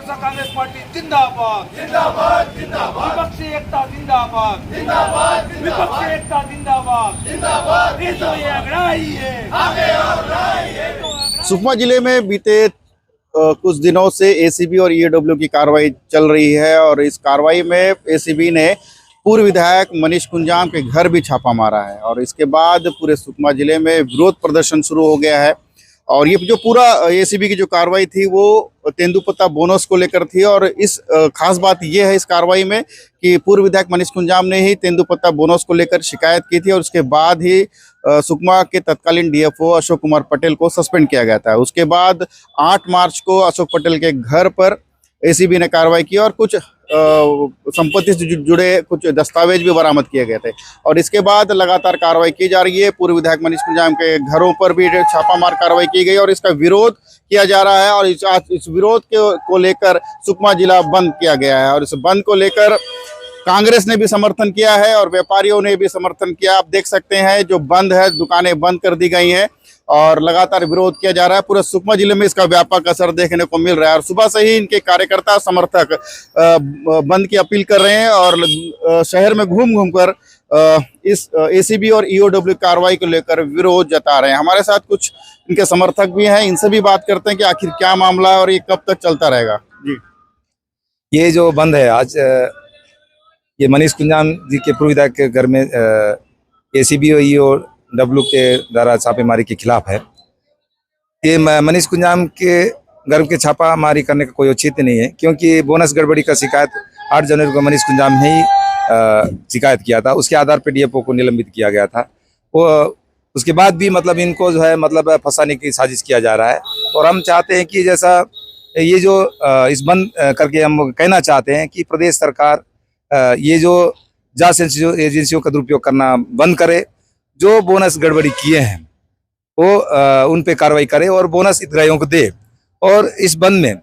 जनता Congress party जिंदाबाद जिंदाबाद जिंदाबाद, विपक्षी एकता जिंदाबाद जिंदाबाद, विपक्षी एकता जिंदाबाद जिंदाबाद। ये तो ये अगड़ाई है, आगे और लड़ाई है। सुकमा जिले में बीते कुछ दिनों से एसीबी और ईओडब्ल्यू की कार्रवाई चल रही है और इस कार्रवाई में एसीबी ने पूर्व विधायक मनीष कुंजाम के घर भी छापा मारा है और इसके बाद पूरे सुकमा जिले में विरोध प्रदर्शन शुरू हो गया है। और ये जो पूरा एसीबी की जो कार्रवाई थी वो तेंदुपत्ता बोनस को लेकर थी और इस खास बात ये है इस कार्रवाई में कि पूर्व विधायक मनीष कुंजाम ने ही तेंदुपत्ता बोनस को लेकर शिकायत की थी और उसके बाद ही सुकमा के तत्कालीन डीएफओ अशोक कुमार पटेल को सस्पेंड किया गया था। उसके बाद 8 मार्च को अशोक पटेल के घर पर एसीबी ने कार्रवाई की और कुछ संपत्ति से जुड़े कुछ दस्तावेज भी बरामद किए गए थे और इसके बाद लगातार कार्रवाई की जा रही है। पूर्व विधायक मनीष कुंजाम के घरों पर भी छापामार कार्रवाई की गई और इसका विरोध किया जा रहा है और इस विरोध को लेकर सुकमा जिला बंद किया गया है और इस बंद को लेकर कांग्रेस ने भी समर्थन किया है और व्यापारियों ने भी समर्थन किया। आप देख सकते हैं जो बंद है, दुकानें बंद कर दी गई हैं और लगातार विरोध किया जा रहा है। पूरे सुकमा जिले में इसका व्यापक असर देखने को मिल रहा है और सुबह से ही इनके कार्यकर्ता समर्थक बंद की अपील कर रहे हैं और शहर में घूम घूम कर इस एसीबी और ईओडब्ल्यू कार्रवाई को लेकर विरोध जता रहे हैं। हमारे साथ कुछ इनके समर्थक भी हैं, इनसे भी बात करते हैं कि आखिर क्या मामला है और ये कब तक चलता रहेगा। जी, ये जो बंद है आज, ये मनीष कुंजाम जी के पूर्व विधायक के घर में एसीबी और ईओडब्ल्यू के द्वारा छापेमारी के खिलाफ है। ये मनीष कुंजाम के घर के छापामारी करने का कोई औचित्य नहीं है क्योंकि बोनस गड़बड़ी का शिकायत 8 जनवरी को मनीष कुंजाम ने ही शिकायत किया था। उसके आधार पर डीएफओ को निलंबित किया गया था। वो उसके बाद भी मतलब इनको जो है मतलब फंसाने की साजिश किया जा रहा है और हम चाहते हैं कि जैसा ये जो इस बंद करके हम कहना चाहते हैं कि प्रदेश सरकार ये जो जांच एजेंसियों का दुरुपयोग करना बंद करे। जो बोनस गड़बड़ी किए हैं वो उन पे कार्रवाई करे और बोनस हितग्राहियों को दे। और इस बंद में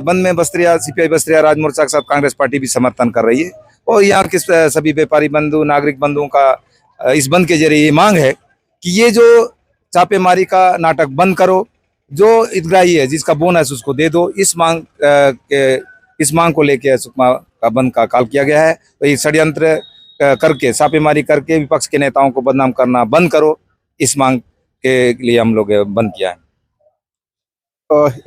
बंद में बस्तरिया सीपीआई बस्तरिया राज मोर्चा के साथ कांग्रेस पार्टी भी समर्थन कर रही है और यहाँ के सभी व्यापारी बंधु नागरिक बंधुओं का इस बंद के जरिए ये मांग है कि ये जो छापेमारी का नाटक बंद करो, जो हितग्राही है जिसका बोनस उसको दे दो। इस मांग को लेकर सुकमा का बंद का कॉल किया गया है। तो ये षड्यंत्र करके छापेमारी करके विपक्ष के नेताओं को बदनाम करना बंद करो, इस मांग के लिए हम लोग बंद किया है।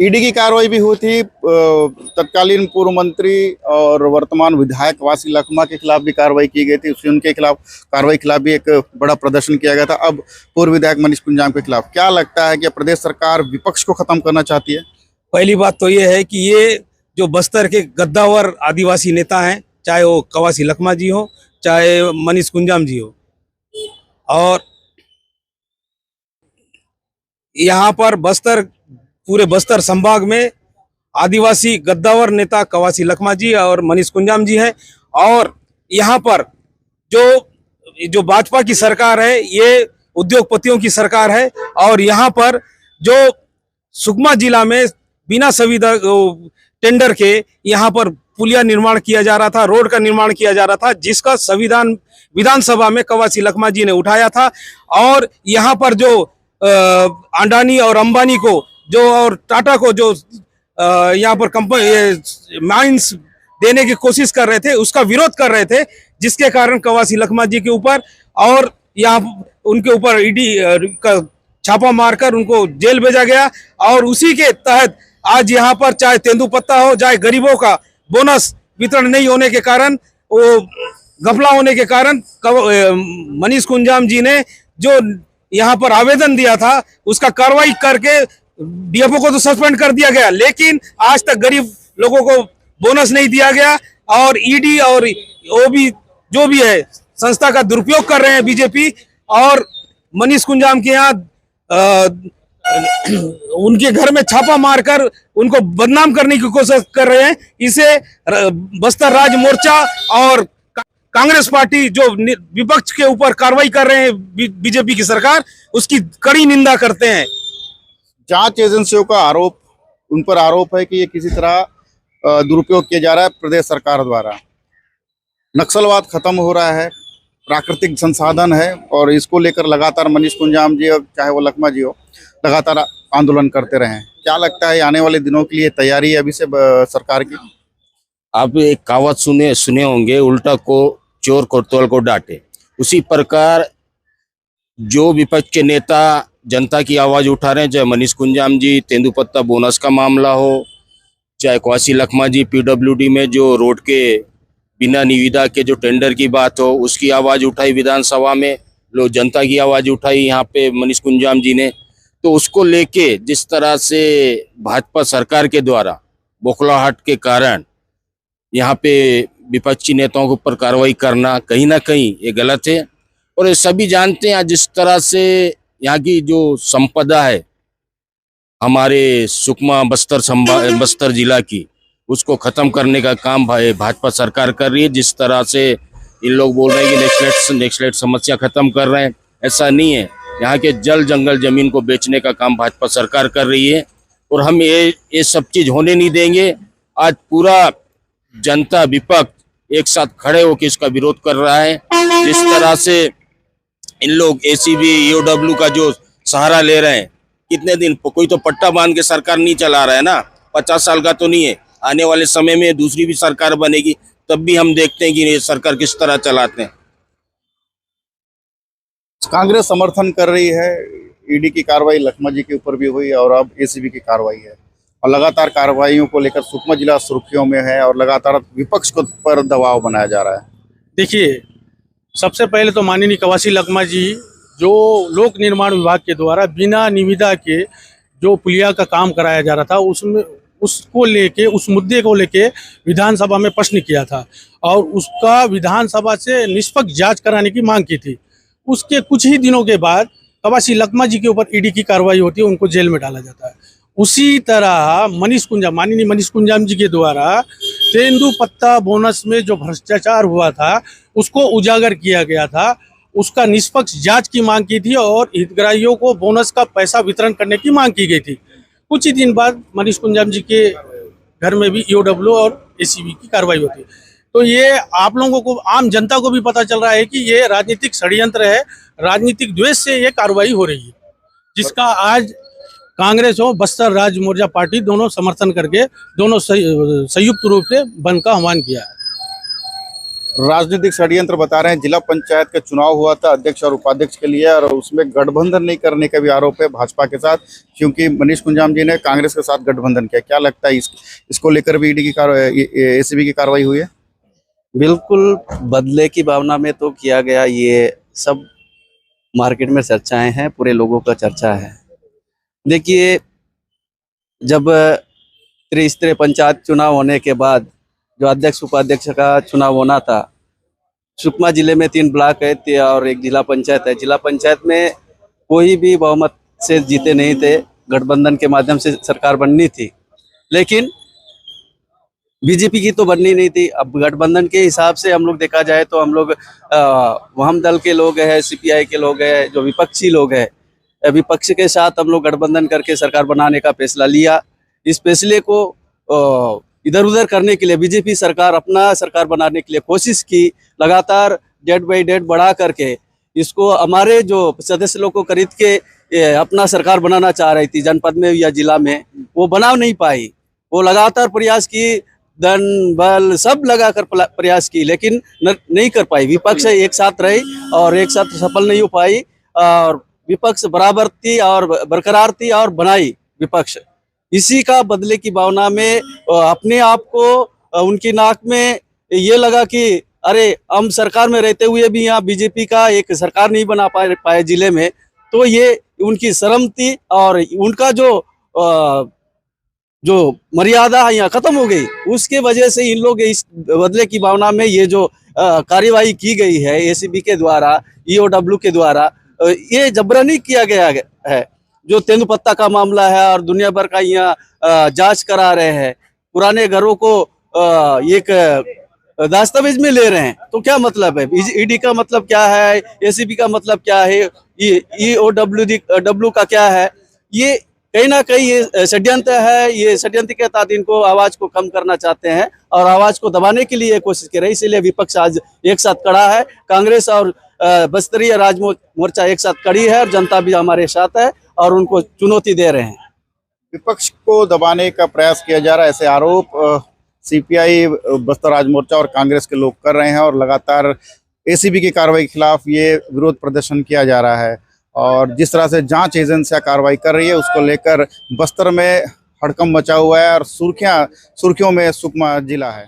ईडी की कार्रवाई भी हुई थी, तत्कालीन पूर्व मंत्री और वर्तमान विधायक वासी लखमा के खिलाफ भी कार्रवाई की गई थी। उनके खिलाफ कार्रवाई खिलाफ भी एक बड़ा प्रदर्शन किया गया था। अब पूर्व विधायक मनीष कुंजाम के खिलाफ क्या लगता है कि प्रदेश सरकार विपक्ष को खत्म करना चाहती है? पहली बात तो ये है कि ये जो बस्तर के गद्दावर आदिवासी नेता हैं, चाहे वो कवासी लखमा जी हो चाहे मनीष कुंजाम जी हो, और यहाँ पर पूरे बस्तर संभाग में आदिवासी गद्दावर नेता कवासी लखमा जी और मनीष कुंजाम जी हैं। और यहाँ पर जो भाजपा की सरकार है ये उद्योगपतियों की सरकार है और यहाँ पर जो सुकमा जिला में बिना संविदा टेंडर के यहाँ पर पुलिया निर्माण किया जा रहा था, रोड का निर्माण किया जा रहा था, जिसका संविधान विधानसभा में कवासी लखमा जी ने उठाया था। और यहाँ पर जो अडानी और अंबानी को जो और टाटा को जो यहाँ पर कंपनी माइंस देने की कोशिश कर रहे थे, उसका विरोध कर रहे थे, जिसके कारण कवासी लखमा जी के ऊपर और यहाँ उनके ऊपर ईडी का छापा मारकर उनको जेल भेजा गया। और उसी के तहत आज यहाँ पर चाहे तेंदुपत्ता हो चाहे गरीबों का बोनस वितरण नहीं होने के कारण, वो घपला होने के कारण मनीष कुंजाम जी ने जो यहाँ पर आवेदन दिया था उसका कार्रवाई करके डीएफओ को तो सस्पेंड कर दिया गया, लेकिन आज तक गरीब लोगों को बोनस नहीं दिया गया। और ईडी और वो भी जो भी है संस्था का दुरुपयोग कर रहे हैं बीजेपी और मनीष कुंजाम के यहाँ उनके घर में छापा मारकर उनको बदनाम करने की कोशिश कर रहे हैं। इसे बस्तर राज मोर्चा और कांग्रेस पार्टी जो विपक्ष के ऊपर कार्रवाई कर रहे हैं बीजेपी की सरकार, उसकी कड़ी निंदा करते हैं। जांच एजेंसियों का उन पर आरोप है कि ये किसी तरह दुरुपयोग किया जा रहा है प्रदेश सरकार द्वारा। नक्सलवाद खत्म हो रहा है, प्राकृतिक संसाधन है और इसको लेकर लगातार मनीष कुंजाम जी और चाहे वो लखमा जी हो लगातार आंदोलन करते रहे। क्या लगता है आने वाले दिनों के लिए तैयारी है अभी से सरकार की? आप एक कहावत सुने होंगे, उल्टा को चोर कोतवाल को डांटे। उसी प्रकार जो विपक्ष के नेता जनता की आवाज उठा रहे हैं, चाहे मनीष कुंजाम जी तेंदुपत्ता बोनस का मामला हो, चाहे कवासी लखमा जी पीडब्ल्यूडी में जो रोड के बिना निविदा के जो टेंडर की बात हो उसकी आवाज उठाई विधानसभा में, लोग जनता की आवाज उठाई यहाँ पे मनीष कुंजाम जी ने। तो उसको लेके जिस तरह से भाजपा सरकार के द्वारा बौखलाहट के कारण यहाँ पे विपक्षी नेताओं के ऊपर कार्रवाई करना कहीं ना कहीं ये गलत है। और ये सभी जानते हैं जिस तरह से यहाँ की जो संपदा है हमारे सुकमा बस्तर जिला की, उसको खत्म करने का काम भाजपा सरकार कर रही है। जिस तरह से इन लोग बोल रहे हैं कि नेक्सलेट समस्या खत्म कर रहे हैं, ऐसा नहीं है। यहाँ के जल जंगल जमीन को बेचने का काम भाजपा सरकार कर रही है और हम ये सब चीज होने नहीं देंगे। आज पूरा जनता विपक्ष एक साथ खड़े होकर इसका विरोध कर रहा है। जिस तरह से इन लोग एसीबी ईओडब्ल्यू का जो सहारा ले रहे हैं, कितने दिन कोई तो पट्टा बांध के सरकार नहीं चला रहा है ना, 50 साल का तो नहीं है। आने वाले समय में दूसरी भी सरकार बनेगी तब भी हम देखते हैं कि ये सरकार किस तरह चलाते हैं। कांग्रेस समर्थन कर रही है, ईडी की कार्रवाई लखमा जी के ऊपर भी हुई और अब एसीबी की कार्रवाई है और लगातार कार्रवाइयों को लेकर सुकमा जिला सुर्खियों में है और लगातार विपक्ष को पर दबाव बनाया जा रहा है। देखिए, सबसे पहले तो माननीय कवासी लखमा जी जो लोक निर्माण विभाग के द्वारा बिना निविदा के जो पुलिया का काम कराया जा रहा था उस मुद्दे को लेके विधानसभा में प्रश्न किया था और उसका विधानसभा से निष्पक्ष जांच कराने की मांग की थी। उसके कुछ ही दिनों के बाद कवासी लखमा जी के ऊपर ईडी की कार्रवाई होती है, उनको जेल में डाला जाता है। उसी तरह माननीय मनीष कुंजाम जी के द्वारा तेंदुपत्ता बोनस में जो भ्रष्टाचार हुआ था उसको उजागर किया गया था, उसका निष्पक्ष जांच की मांग की थी और हितग्राहियों को बोनस का पैसा वितरण करने की मांग की गई थी। कुछ ही दिन बाद मनीष कुंजाम जी के घर में भी ईओडब्ल्यू और एसीबी की कार्रवाई होती है। तो ये आप लोगों को, आम जनता को भी पता चल रहा है कि ये राजनीतिक षड्यंत्र है, राजनीतिक द्वेष से ये कार्रवाई हो रही है, जिसका आज कांग्रेस और बस्तर राज मोर्चा पार्टी दोनों समर्थन करके दोनों संयुक्त रूप से बंद का आह्वान किया है। राजनीतिक षड्यंत्र बता रहे हैं। जिला पंचायत का चुनाव हुआ था अध्यक्ष और उपाध्यक्ष के लिए और उसमें गठबंधन नहीं करने का भी आरोप है भाजपा के साथ, क्योंकि मनीष कुंजाम जी ने कांग्रेस के साथ गठबंधन किया। क्या लगता है इसको लेकर भी ईडी की एसीबी की कार्रवाई हुई है? बिल्कुल बदले की भावना में तो किया गया, ये सब मार्केट में चर्चाएं हैं, पूरे लोगों का चर्चा है। देखिए, जब त्रिस्तरीय पंचायत चुनाव होने के बाद जो अध्यक्ष उपाध्यक्ष का चुनाव होना था, सुकमा जिले में 3 ब्लॉक है और एक जिला पंचायत है। जिला पंचायत में कोई भी बहुमत से जीते नहीं थे, गठबंधन के माध्यम से सरकार बननी थी, लेकिन बीजेपी की तो बननी नहीं थी। अब गठबंधन के हिसाब से हम लोग देखा जाए तो हम लोग वाम दल के लोग हैं, सीपीआई के लोग हैं, जो विपक्षी लोग हैं, विपक्ष के साथ हम लोग गठबंधन करके सरकार बनाने का फैसला लिया। इस फैसले को इधर उधर करने के लिए बीजेपी सरकार अपना सरकार बनाने के लिए कोशिश की, लगातार डेट बाई डेट बढ़ा करके इसको हमारे जो सदस्य लोग को खरीद के अपना सरकार बनाना चाह रही थी जनपद में या जिला में, वो बना नहीं पाई। वो लगातार प्रयास की, धन बल सब लगाकर प्रयास की, लेकिन नहीं कर पाई। विपक्ष एक साथ रही और एक साथ सफल नहीं हो पाई और विपक्ष बराबर थी और बरकरार थी और बनाई विपक्ष। इसी का बदले की भावना में अपने आप को उनकी नाक में ये लगा कि अरे हम सरकार में रहते हुए भी यहाँ बीजेपी का एक सरकार नहीं बना पाए जिले में, तो ये उनकी शर्म थी और उनका जो मर्यादा यहाँ खत्म हो गई। उसके वजह से इन लोग इस बदले की भावना में ये जो कार्यवाही की गई है एसीबी के द्वारा, ईओडब्ल्यू के द्वारा, ये जबरनी किया गया है। जो तेंदुपत्ता का मामला है और दुनिया भर का यहाँ जांच करा रहे हैं, पुराने घरों को एक दस्तावेज में ले रहे हैं, तो क्या मतलब है? ईडी का मतलब क्या है? एसीबी का मतलब क्या है? ईओडब्ल्यू का क्या है? ये कहीं ना कहीं ये षड्यंत्र है। ये षड्यंत्र के तहत इनको आवाज को कम करना चाहते हैं और आवाज को दबाने के लिए कोशिश कर रहे हैं। इसीलिए विपक्ष आज एक साथ खड़ा है, कांग्रेस और बस्तरीय राज मोर्चा एक साथ खड़ी है और जनता भी हमारे साथ है और उनको चुनौती दे रहे हैं। विपक्ष को दबाने का प्रयास किया जा रहा है, ऐसे आरोप सीपीआई, बस्तर राज मोर्चा और कांग्रेस के लोग कर रहे हैं और लगातार एसीबी की कार्रवाई के खिलाफ ये विरोध प्रदर्शन किया जा रहा है। और जिस तरह से जांच एजेंसियां कार्रवाई कर रही है उसको लेकर बस्तर में हड़कंप मचा हुआ है और सुर्खियों में सुकमा जिला है।